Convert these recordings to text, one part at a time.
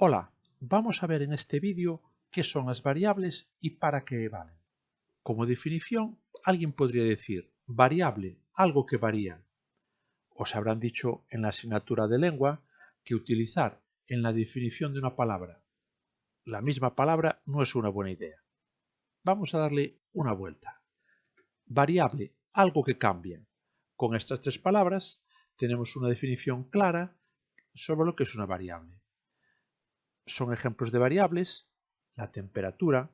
Hola, vamos a ver en este vídeo qué son las variables y para qué valen. Como definición, alguien podría decir variable, algo que varía. Os habrán dicho en la asignatura de lengua que utilizar en la definición de una palabra la misma palabra no es una buena idea. Vamos a darle una vuelta. Variable, algo que cambia. Con estas tres palabras tenemos una definición clara sobre lo que es una variable. Son ejemplos de variables: la temperatura.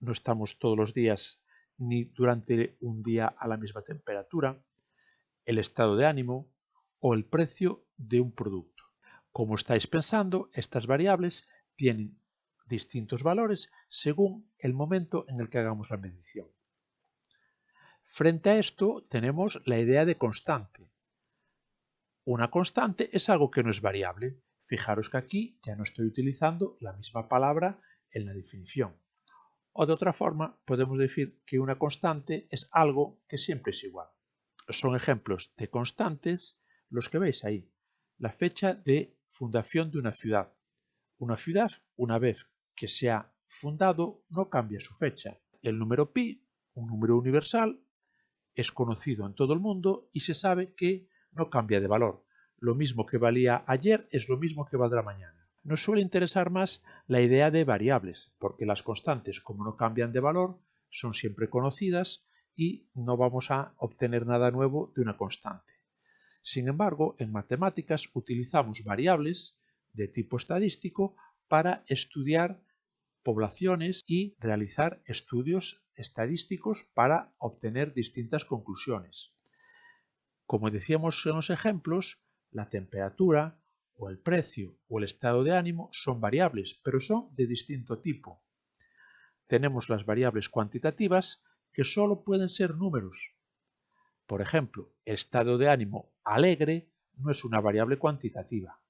No estamos todos los días ni durante un día a la misma temperatura. El estado de ánimo o el precio de un producto. Como estáis pensando, estas variables tienen distintos valores según el momento en el que hagamos la medición. Frente a esto tenemos la idea de constante. Una constante es algo que no es variable. Fijaros que aquí ya no estoy utilizando la misma palabra en la definición. O de otra forma, podemos decir que una constante es algo que siempre es igual. Son ejemplos de constantes los que veis ahí. La fecha de fundación de una ciudad. Una ciudad, una vez que se ha fundado, no cambia su fecha. El número pi, un número universal, es conocido en todo el mundo y se sabe que no cambia de valor. Lo mismo que valía ayer es lo mismo que valdrá mañana. Nos suele interesar más la idea de variables, porque las constantes, como no cambian de valor, son siempre conocidas y no vamos a obtener nada nuevo de una constante. Sin embargo, en matemáticas utilizamos variables de tipo estadístico para estudiar poblaciones y realizar estudios estadísticos para obtener distintas conclusiones. Como decíamos en los ejemplos, la temperatura o el precio o el estado de ánimo son variables, pero son de distinto tipo. Tenemos las variables cuantitativas, que solo pueden ser números. Por ejemplo, el estado de ánimo alegre no es una variable cuantitativa.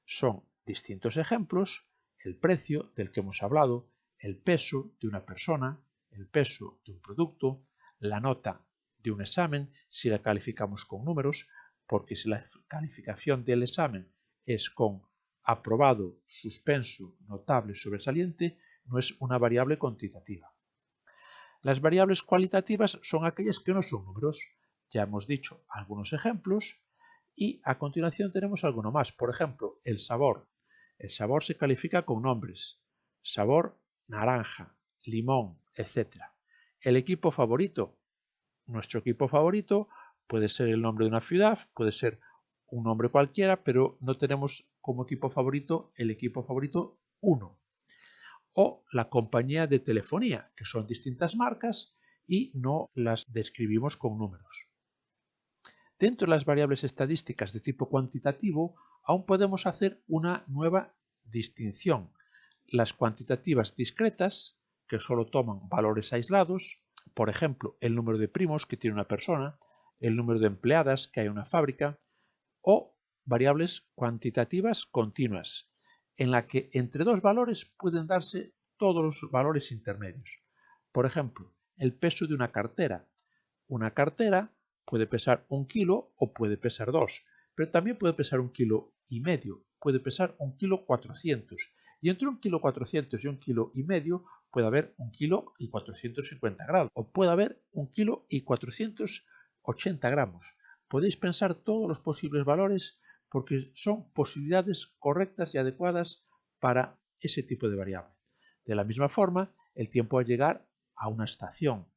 Son distintos ejemplos: el precio del que hemos hablado, el peso de una persona, el peso de un producto, la nota de un examen si la calificamos con números, porque si la calificación del examen es con aprobado, suspenso, notable, sobresaliente, no es una variable cuantitativa. Las variables cualitativas son aquellas que no son números. Ya hemos dicho algunos ejemplos y a continuación tenemos alguno más. Por ejemplo, el sabor. El sabor se califica con nombres: sabor naranja, limón, etc. El equipo favorito. Nuestro equipo favorito puede ser el nombre de una ciudad, puede ser un nombre cualquiera, pero no tenemos como equipo favorito el equipo favorito 1. O la compañía de telefonía, que son distintas marcas y no las describimos con números. Dentro de las variables estadísticas de tipo cuantitativo, aún podemos hacer una nueva distinción: las cuantitativas discretas, que solo toman valores aislados, por ejemplo, el número de primos que tiene una persona, el número de empleadas que hay en una fábrica, o variables cuantitativas continuas, en la que entre dos valores pueden darse todos los valores intermedios. Por ejemplo, el peso de una cartera. Una cartera puede pesar 1 kilo o puede pesar 2, pero también puede pesar 1,5 kilos, puede pesar 1,4 kg. Y entre 1,4 kg y 1,5 kg puede haber 1,450 kg o puede haber 1,480 kg. Podéis pensar todos los posibles valores porque son posibilidades correctas y adecuadas para ese tipo de variable. De la misma forma, el tiempo al llegar a una estación.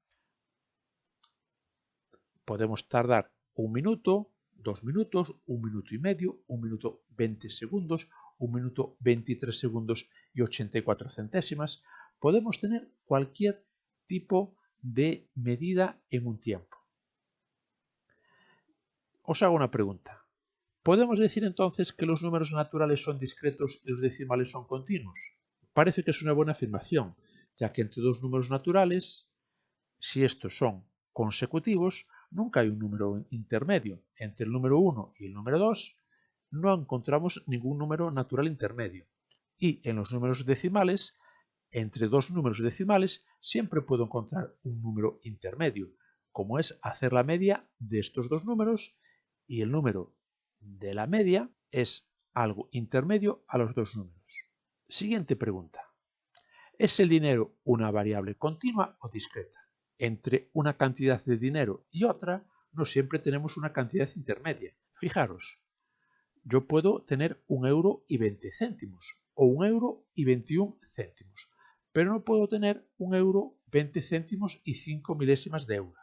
Podemos tardar 1 minuto, 2 minutos, 1 minuto y medio, 1 minuto 20 segundos, 1 minuto 23 segundos y 84 centésimas. Podemos tener cualquier tipo de medida en un tiempo. Os hago una pregunta. ¿Podemos decir entonces que los números naturales son discretos y los decimales son continuos? Parece que es una buena afirmación, ya que entre dos números naturales, si estos son consecutivos, nunca hay un número intermedio. Entre el número 1 y el número 2 no encontramos ningún número natural intermedio. Y en los números decimales, entre dos números decimales, siempre puedo encontrar un número intermedio, como es hacer la media de estos dos números, y el número de la media es algo intermedio a los dos números. Siguiente pregunta. ¿Es el dinero una variable continua o discreta? Entre una cantidad de dinero y otra, no siempre tenemos una cantidad intermedia. Fijaros, yo puedo tener 1,20 € o 1,21 €, pero no puedo tener 1,20 € y 5 milésimas de euro.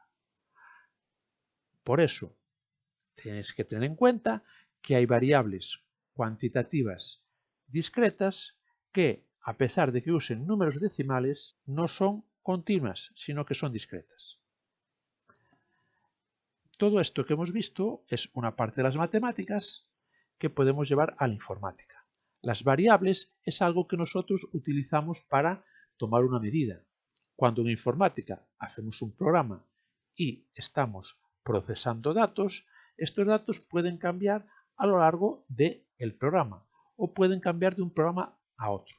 Por eso, tenéis que tener en cuenta que hay variables cuantitativas discretas que, a pesar de que usen números decimales, no son continuas, sino que son discretas. Todo esto que hemos visto es una parte de las matemáticas que podemos llevar a la informática. Las variables es algo que nosotros utilizamos para tomar una medida. Cuando en informática hacemos un programa y estamos procesando datos, estos datos pueden cambiar a lo largo del programa o pueden cambiar de un programa a otro.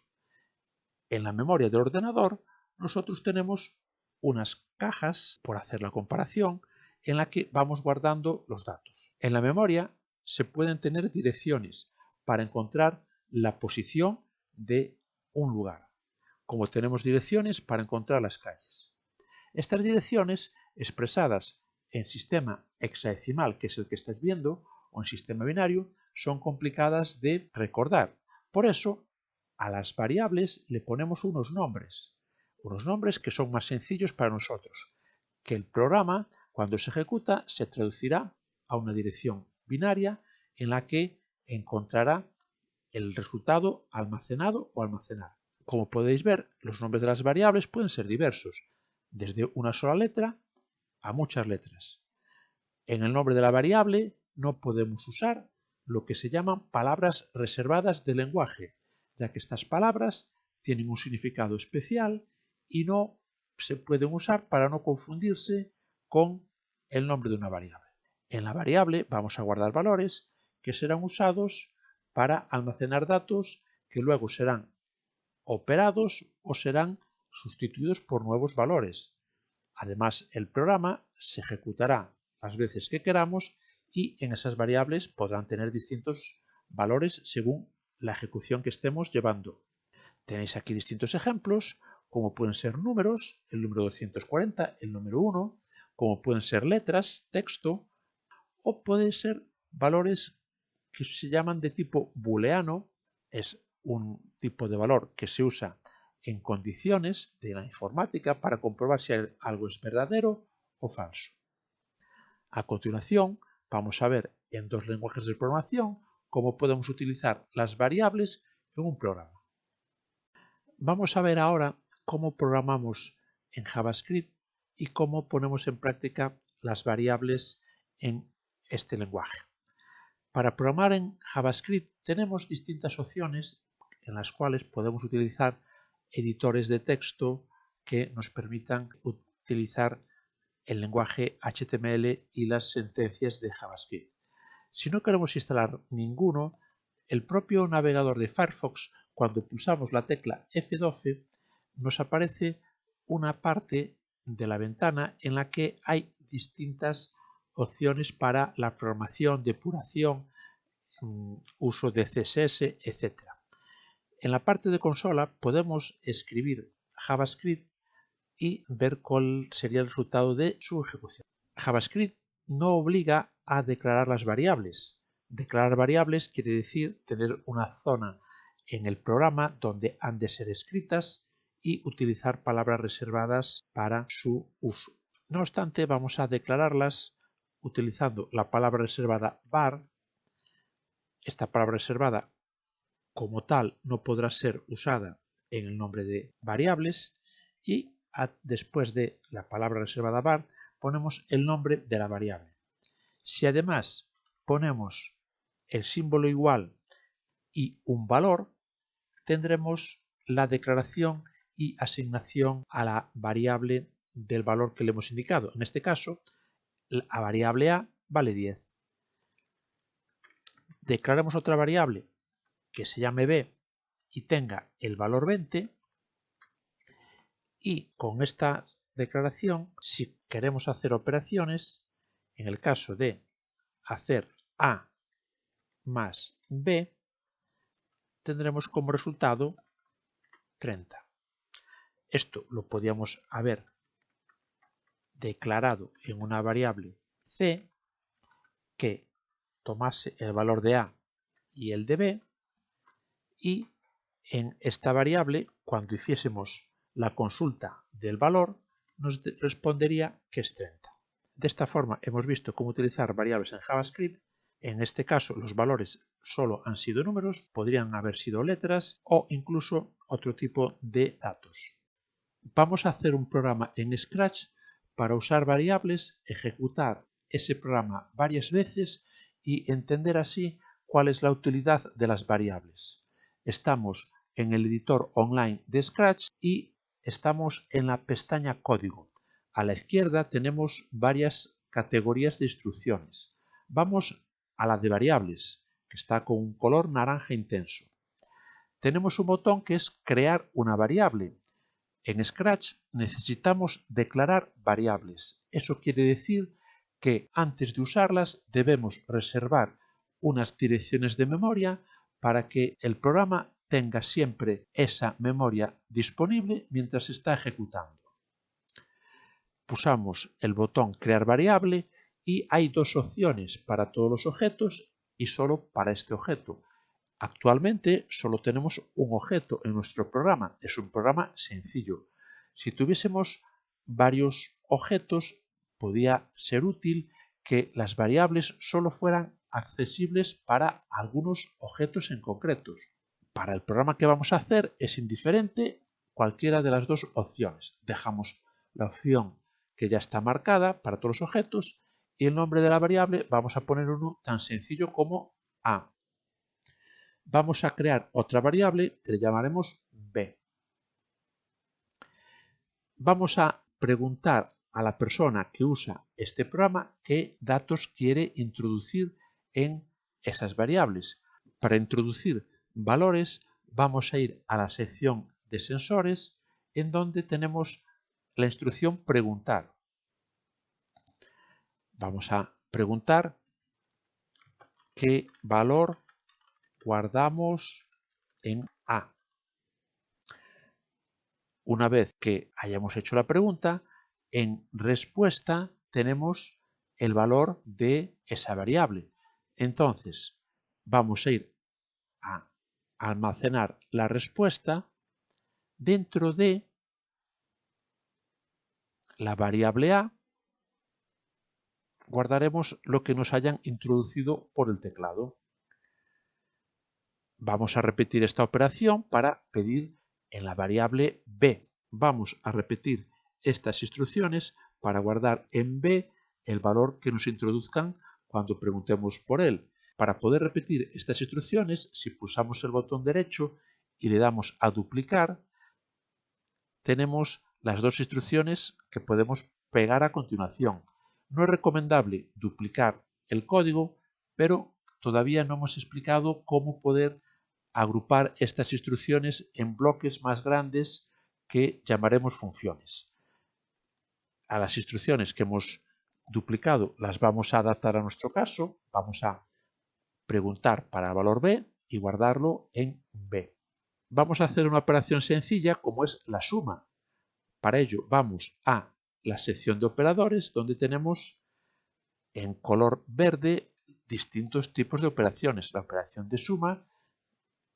En la memoria del ordenador nosotros tenemos unas cajas, por hacer la comparación, en la que vamos guardando los datos. En la memoria se pueden tener direcciones para encontrar la posición de un lugar, como tenemos direcciones para encontrar las calles. Estas direcciones, expresadas en sistema hexadecimal, que es el que estáis viendo, o en sistema binario, son complicadas de recordar. Por eso, a las variables le ponemos unos nombres que son más sencillos para nosotros, que el programa, cuando se ejecuta, se traducirá a una dirección binaria en la que encontrará el resultado almacenado o almacenar. Como podéis ver, los nombres de las variables pueden ser diversos, desde una sola letra a muchas letras. En el nombre de la variable no podemos usar lo que se llaman palabras reservadas de lenguaje, ya que estas palabras tienen un significado especial y no se pueden usar para no confundirse con el nombre de una variable. En la variable vamos a guardar valores que serán usados para almacenar datos que luego serán operados o serán sustituidos por nuevos valores. Además, el programa se ejecutará las veces que queramos y en esas variables podrán tener distintos valores según la ejecución que estemos llevando. Tenéis aquí distintos ejemplos, como pueden ser números, el número 240, el número 1, como pueden ser letras, texto, o pueden ser valores que se llaman de tipo booleano, es un tipo de valor que se usa en condiciones de la informática para comprobar si algo es verdadero o falso. A continuación, vamos a ver en dos lenguajes de programación cómo podemos utilizar las variables en un programa. Vamos a ver ahora cómo programamos en JavaScript y cómo ponemos en práctica las variables en este lenguaje. Para programar en JavaScript tenemos distintas opciones en las cuales podemos utilizar editores de texto que nos permitan utilizar el lenguaje HTML y las sentencias de JavaScript. Si no queremos instalar ninguno, el propio navegador de Firefox, cuando pulsamos la tecla F12, nos aparece una parte de la ventana en la que hay distintas opciones para la programación, depuración, uso de CSS, etc. En la parte de consola podemos escribir JavaScript y ver cuál sería el resultado de su ejecución. JavaScript no obliga a declarar las variables. Declarar variables quiere decir tener una zona en el programa donde han de ser escritas y utilizar palabras reservadas para su uso. No obstante, vamos a declararlas utilizando la palabra reservada var. Esta palabra reservada como tal no podrá ser usada en el nombre de variables y después de la palabra reservada var ponemos el nombre de la variable. Si además ponemos el símbolo igual y un valor, tendremos la declaración y asignación a la variable del valor que le hemos indicado. En este caso, la variable a vale 10. Declaremos otra variable que se llame b y tenga el valor 20, y con esta declaración, si queremos hacer operaciones, en el caso de hacer a más b, tendremos como resultado 30. Esto lo podíamos haber declarado en una variable c que tomase el valor de a y el de b, y en esta variable, cuando hiciésemos la consulta del valor, nos respondería que es 30. De esta forma hemos visto cómo utilizar variables en JavaScript. En este caso los valores solo han sido números, podrían haber sido letras o incluso otro tipo de datos. Vamos a hacer un programa en Scratch para usar variables, ejecutar ese programa varias veces y entender así cuál es la utilidad de las variables. Estamos en el editor online de Scratch y estamos en la pestaña Código. A la izquierda tenemos varias categorías de instrucciones. Vamos a la de variables, que está con un color naranja intenso. Tenemos un botón que es Crear una variable. En Scratch necesitamos declarar variables. Eso quiere decir que antes de usarlas debemos reservar unas direcciones de memoria para que el programa tenga siempre esa memoria disponible mientras está ejecutando. Pulsamos el botón Crear variable y hay dos opciones para todos los objetos y solo para este objeto. Actualmente solo tenemos un objeto en nuestro programa, es un programa sencillo. Si tuviésemos varios objetos, podría ser útil que las variables solo fueran accesibles para algunos objetos en concretos. Para el programa que vamos a hacer es indiferente cualquiera de las dos opciones. Dejamos la opción que ya está marcada para todos los objetos y el nombre de la variable vamos a poner uno tan sencillo como A. Vamos a crear otra variable que le llamaremos b. Vamos a preguntar a la persona que usa este programa qué datos quiere introducir en esas variables. Para introducir valores vamos a ir a la sección de sensores en donde tenemos la instrucción preguntar. Vamos a preguntar qué valor guardamos en A. Una vez que hayamos hecho la pregunta, en respuesta tenemos el valor de esa variable. Entonces, vamos a ir a almacenar la respuesta dentro de la variable A. Guardaremos lo que nos hayan introducido por el teclado. Vamos a repetir esta operación para pedir en la variable b. Vamos a repetir estas instrucciones para guardar en b el valor que nos introduzcan cuando preguntemos por él. Para poder repetir estas instrucciones, si pulsamos el botón derecho y le damos a duplicar, tenemos las dos instrucciones que podemos pegar a continuación. No es recomendable duplicar el código, pero todavía no hemos explicado cómo poder agrupar estas instrucciones en bloques más grandes que llamaremos funciones. A las instrucciones que hemos duplicado las vamos a adaptar a nuestro caso. Vamos a preguntar para el valor b y guardarlo en b. Vamos a hacer una operación sencilla como es la suma. Para ello vamos a la sección de operadores donde tenemos en color verde distintos tipos de operaciones. La operación de suma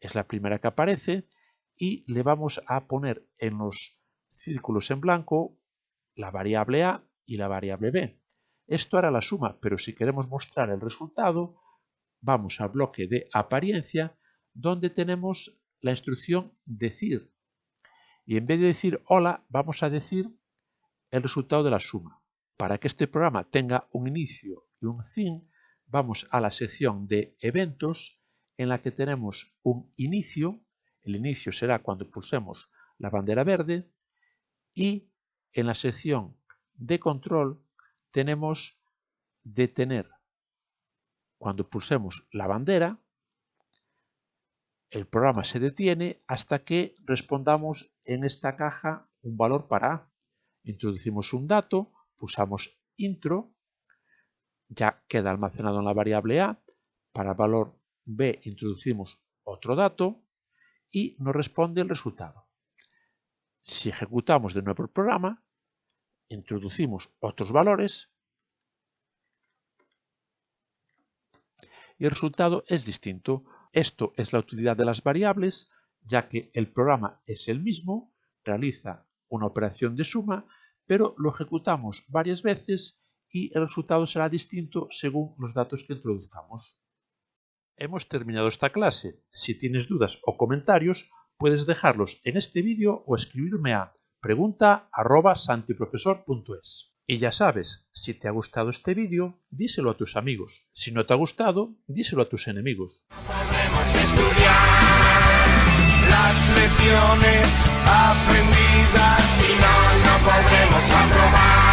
es la primera que aparece y le vamos a poner en los círculos en blanco la variable a y la variable b. Esto hará la suma, pero si queremos mostrar el resultado, vamos al bloque de apariencia donde tenemos la instrucción decir. Y en vez de decir hola, vamos a decir el resultado de la suma. Para que este programa tenga un inicio y un fin, vamos a la sección de eventos en la que tenemos un inicio. El inicio será cuando pulsemos la bandera verde y en la sección de control tenemos detener. Cuando pulsemos la bandera, el programa se detiene hasta que respondamos en esta caja un valor para A. Introducimos un dato, pulsamos intro, ya queda almacenado en la variable A. Para el valor B introducimos otro dato y nos responde el resultado. Si ejecutamos de nuevo el programa, introducimos otros valores y el resultado es distinto. Esto es la utilidad de las variables, ya que el programa es el mismo, realiza una operación de suma, pero lo ejecutamos varias veces y el resultado será distinto según los datos que introduzcamos. Hemos terminado esta clase. Si tienes dudas o comentarios, puedes dejarlos en este vídeo o escribirme a pregunta@santiprofesor.es. Y ya sabes, si te ha gustado este vídeo, díselo a tus amigos. Si no te ha gustado, díselo a tus enemigos. Podremos estudiar las lecciones aprendidas, si no, no podremos aprobar.